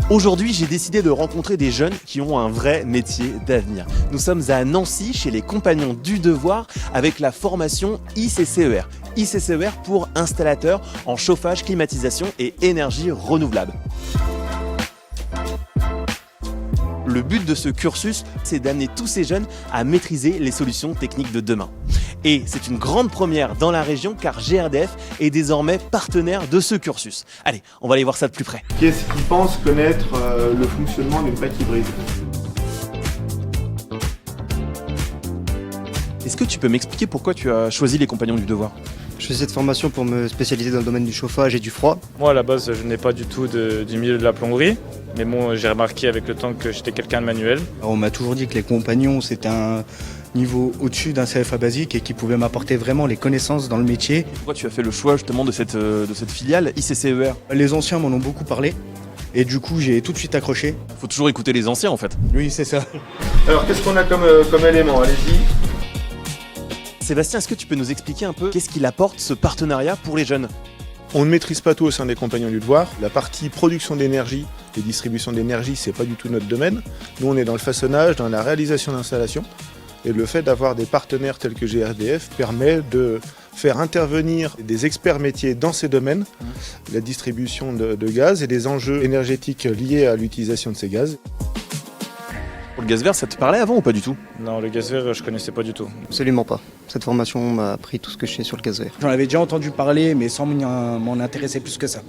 Aujourd'hui, j'ai décidé de rencontrer des jeunes qui ont un vrai métier d'avenir. Nous sommes à Nancy, chez les Compagnons du Devoir, avec la formation ICCER. ICCER pour installateur en chauffage, climatisation et énergie renouvelable. Le but de ce cursus, c'est d'amener tous ces jeunes à maîtriser les solutions techniques de demain. Et c'est une grande première dans la région car GRDF est désormais partenaire de ce cursus. Allez, on va aller voir ça de plus près. Qui est-ce qui pense connaître le fonctionnement d'une PAC hybride? Est-ce que tu peux m'expliquer pourquoi tu as choisi les Compagnons du Devoir? Je fais cette formation pour me spécialiser dans le domaine du chauffage et du froid. Moi à la base je n'ai pas du tout du milieu de la plomberie, mais bon j'ai remarqué avec le temps que j'étais quelqu'un de manuel. Alors, on m'a toujours dit que les compagnons c'était un niveau au-dessus d'un CFA basique et qui pouvait m'apporter vraiment les connaissances dans le métier. Pourquoi tu as fait le choix justement de cette filiale ICCER? Les anciens m'en ont beaucoup parlé et du coup j'ai tout de suite accroché. Faut toujours écouter les anciens en fait. Oui c'est ça. Alors qu'est-ce qu'on a comme élément? Allez-y. Sébastien, est-ce que tu peux nous expliquer un peu qu'est-ce qu'il apporte ce partenariat pour les jeunes? On ne maîtrise pas tout au sein des Compagnons du Devoir. La partie production d'énergie et distribution d'énergie, c'est pas du tout notre domaine. Nous, on est dans le façonnage, dans la réalisation d'installations. Et le fait d'avoir des partenaires tels que GRDF permet de faire intervenir des experts métiers dans ces domaines, la distribution de gaz et des enjeux énergétiques liés à l'utilisation de ces gaz. Pour le gaz vert, ça te parlait avant ou pas du tout? Non, le gaz vert je connaissais pas du tout. Absolument pas. Cette formation m'a appris tout ce que je sais sur le gaz vert. J'en avais déjà entendu parler mais sans m'en intéresser plus que ça.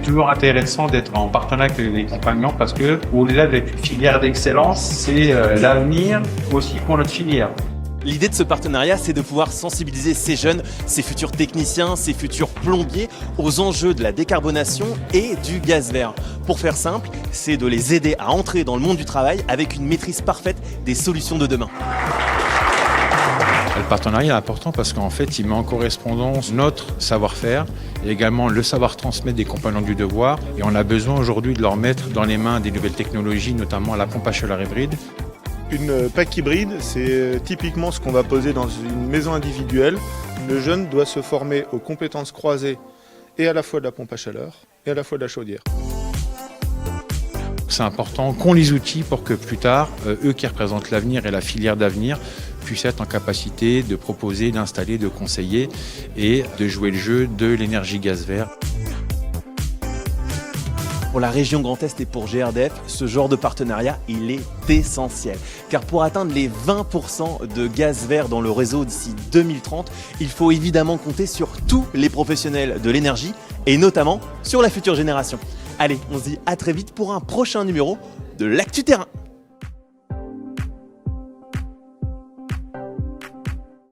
Toujours intéressant d'être en partenariat avec les compagnons parce que au-delà d'être une filière d'excellence, c'est l'avenir aussi pour notre filière. L'idée de ce partenariat, c'est de pouvoir sensibiliser ces jeunes, ces futurs techniciens, ces futurs plombiers aux enjeux de la décarbonation et du gaz vert. Pour faire simple, c'est de les aider à entrer dans le monde du travail avec une maîtrise parfaite des solutions de demain. Le partenariat est important parce qu'en fait, il met en correspondance notre savoir-faire et également le savoir transmettre des Compagnons du Devoir. Et on a besoin aujourd'hui de leur mettre dans les mains des nouvelles technologies, notamment la pompe à chaleur hybride. Une PAC hybride, c'est typiquement ce qu'on va poser dans une maison individuelle. Le jeune doit se former aux compétences croisées et à la fois de la pompe à chaleur et à la fois de la chaudière. C'est important qu'on les outils pour que plus tard, eux qui représentent l'avenir et la filière d'avenir, puissent être en capacité de proposer, d'installer, de conseiller et de jouer le jeu de l'énergie gaz vert. Pour la région Grand Est et pour GRDF, ce genre de partenariat, il est essentiel. Car pour atteindre les 20% de gaz vert dans le réseau d'ici 2030, il faut évidemment compter sur tous les professionnels de l'énergie et notamment sur la future génération. Allez, on se dit à très vite pour un prochain numéro de l'Actu Terrain.